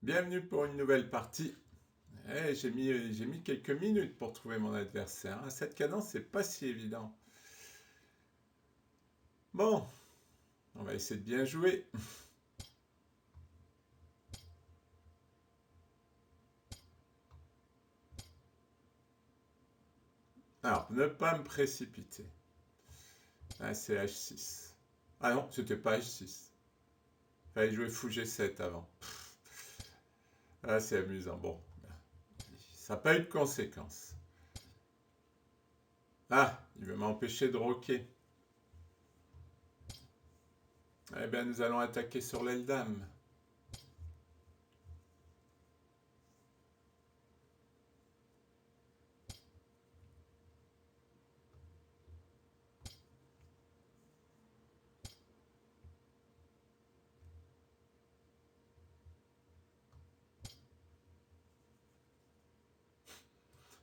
Bienvenue pour une nouvelle partie. J'ai mis quelques minutes pour trouver mon adversaire, hein. Cette cadence, c'est pas si évident. Bon, on va essayer de bien jouer. Alors, ne pas me précipiter. Ah, c'est H6. Ah non, c'était pas H6. Fallait jouer fou G7 avant. Ah, c'est amusant. Bon, ça n'a pas eu de conséquences. Ah, il veut m'empêcher de roquer. Eh bien, nous allons attaquer sur l'aile dame.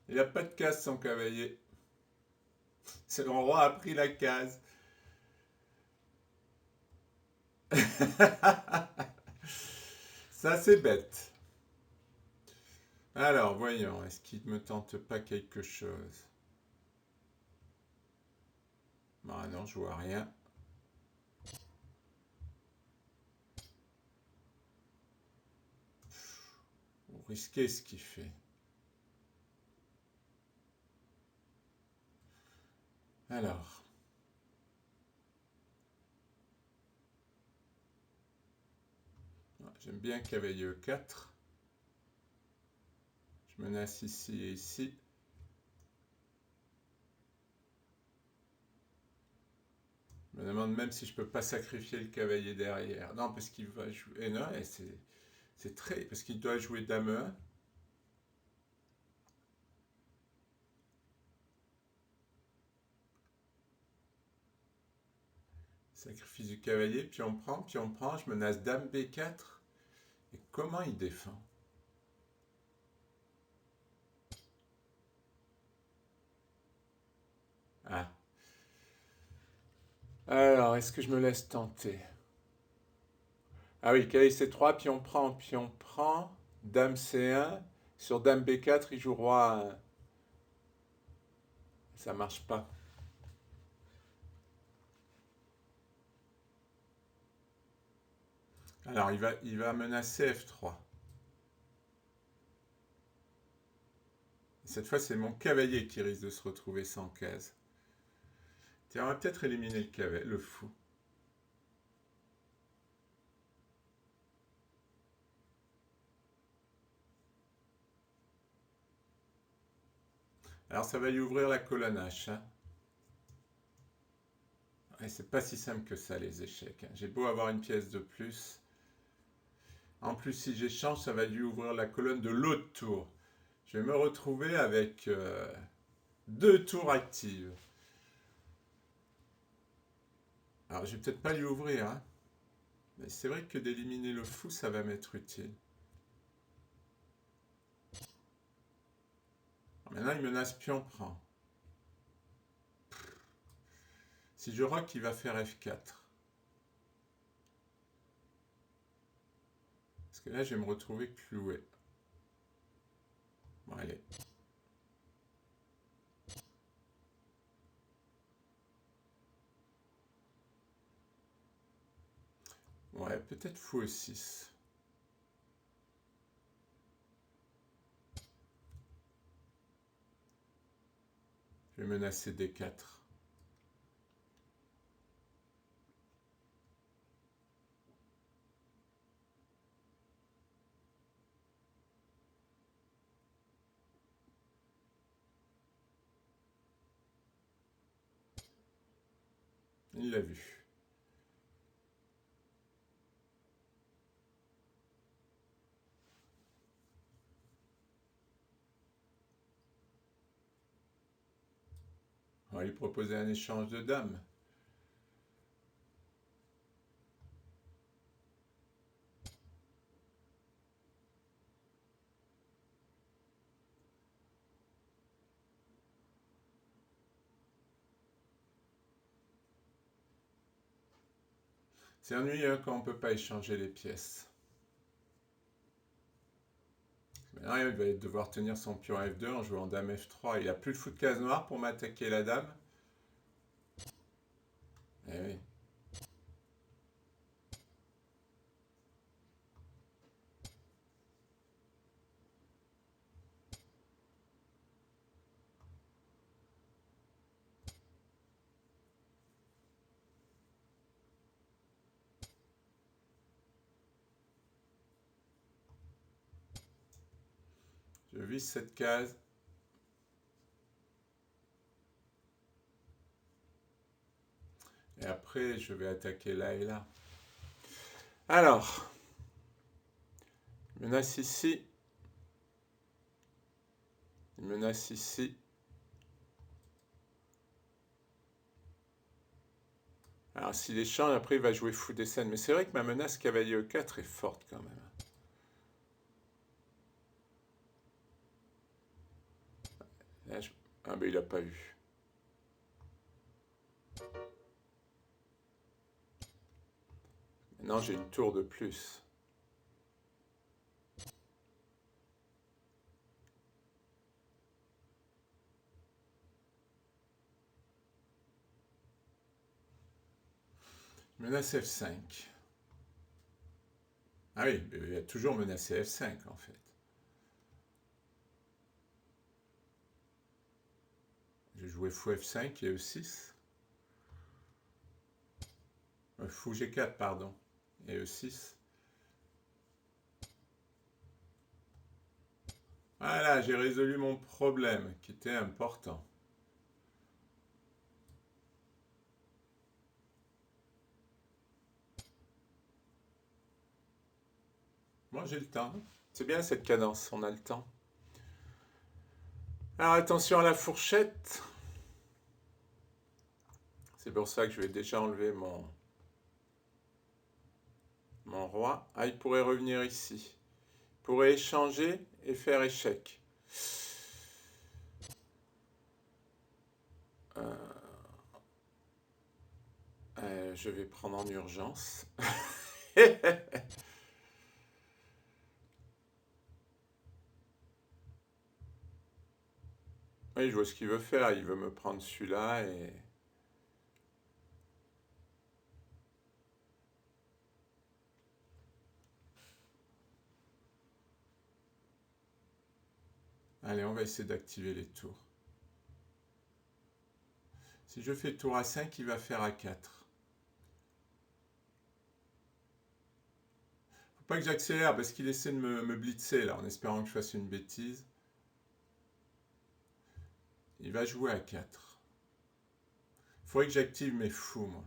Il n'a pas de case, son cavalier. C'est le roi a pris la case. Ça, c'est bête. Alors, voyons, est-ce qu'il ne me tente pas quelque chose? Ah non, je vois rien. Vous risquez ce qu'il fait. Alors, j'aime bien cavalier E4. Je menace ici et ici. Je me demande même si je peux pas sacrifier le cavalier derrière. Non, parce qu'il va jouer. Et non, c'est très. Parce qu'il doit jouer dame E1. Sacrifice du cavalier, puis on prend, je menace dame B4. Et comment il défend? Ah. Alors, est-ce que je me laisse tenter? Ah oui, cavalier C3, puis on prend, dame C1. Sur dame B4, il joue roi A1. Ça marche pas. Alors, il va menacer F3. Cette fois, c'est mon cavalier qui risque de se retrouver sans case. Tiens, on va peut-être éliminer le cavalier, le fou. Alors, ça va lui ouvrir la colonne H, hein. Et c'est pas si simple que ça, les échecs, hein. J'ai beau avoir une pièce de plus. En plus, si j'échange, ça va lui ouvrir la colonne de l'autre tour. Je vais me retrouver avec 2 tours actives. Alors, je vais peut-être pas lui ouvrir, hein. Mais c'est vrai que d'éliminer le fou, ça va m'être utile. Alors maintenant, il menace pion prend. Si je roque, il va faire F4. Parce que là, je vais me retrouver cloué. Bon, allez. Ouais, peut-être fou E6. Je vais menacer D4. Il l'a vu. On va lui proposer un échange de dames. C'est ennuyeux quand on ne peut pas échanger les pièces. Maintenant, il va devoir tenir son pion F2 en jouant dame F3. Il a plus de fou de case noire pour m'attaquer la dame. Eh oui. Je vise cette case. Et après, je vais attaquer là et là. Alors, menace ici. Menace ici. Alors, s'il échange, après, il va jouer fou des scènes. Mais c'est vrai que ma menace cavalier E4 est forte quand même. Là, ah, ben il n'a pas eu. Maintenant, j'ai une tour de plus. Menace F5. Ah oui, il a toujours menacé F5 en fait. J'ai joué fou F5 et E6. Fou G4, pardon. Et E6. Voilà, j'ai résolu mon problème qui était important. Moi, j'ai le temps. C'est bien cette cadence, on a le temps. Alors attention à la fourchette. C'est pour ça que je vais déjà enlever mon roi. Ah, il pourrait revenir ici. Il pourrait échanger et faire échec. Je vais prendre en urgence. Oui, je vois ce qu'il veut faire. Il veut me prendre celui-là et... Allez, on va essayer d'activer les tours. Si je fais tour A5, il va faire A4. Faut pas que j'accélère parce qu'il essaie de me blitzer là, en espérant que je fasse une bêtise. Il va jouer A4. Il faudrait que j'active mes fous, moi.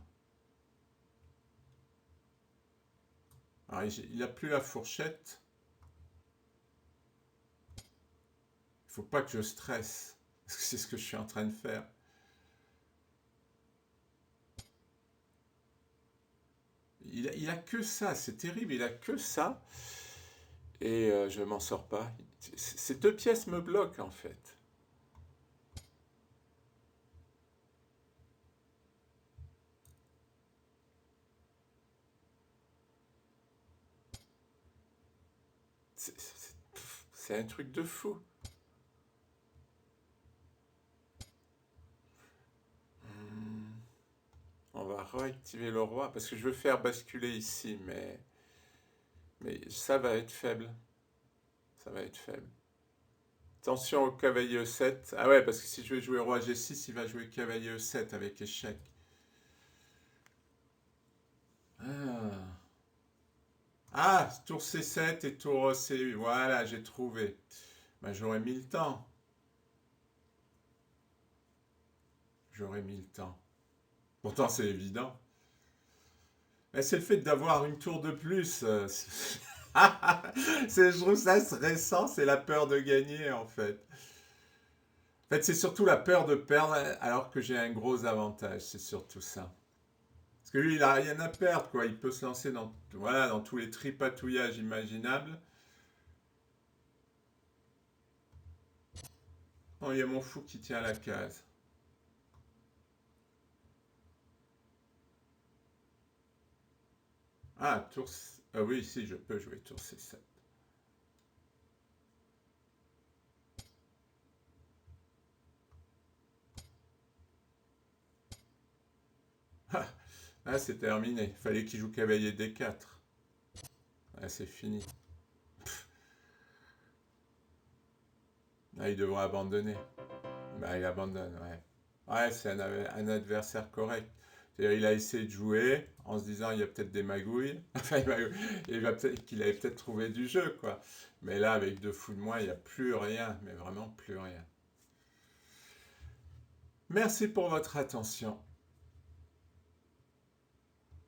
Alors, il n'a plus la fourchette. Il faut pas que je stresse. Parce que c'est ce que je suis en train de faire. Il a que ça, c'est terrible, il a que ça. Et je m'en sors pas. Ces deux pièces me bloquent en fait. C'est un truc de fou. On va réactiver le roi parce que je veux faire basculer ici, mais ça va être faible. Ça va être faible. Attention au cavalier E7. Ah ouais, parce que si je vais jouer roi G6, il va jouer cavalier E7 avec échec. Ah. Ah, tour C7 et tour C8. Voilà, j'ai trouvé. Ben, j'aurais mis le temps. J'aurais mis le temps. Pourtant, c'est évident. C'est le fait d'avoir une tour de plus. Je trouve ça stressant, c'est la peur de gagner en fait. En fait, c'est surtout la peur de perdre alors que j'ai un gros avantage, c'est surtout ça. Parce que lui, il n'a rien à perdre, quoi. Il peut se lancer dans, voilà, dans tous les tripatouillages imaginables. Oh, il y a mon fou qui tient la case. Ah, tour... Ah oui, si, je peux jouer tour C7. Ah, c'est terminé. Fallait qu'il joue cavalier D4. Ah, c'est fini. Ah, il devrait abandonner. Bah, il abandonne, ouais. Ouais, c'est un adversaire correct. C'est-à-dire, il a essayé de jouer en se disant il y a peut-être des magouilles. Enfin, il va peut-être qu'il avait peut-être trouvé du jeu, quoi. Mais là, avec deux fous de moins, il n'y a plus rien, mais vraiment plus rien. Merci pour votre attention.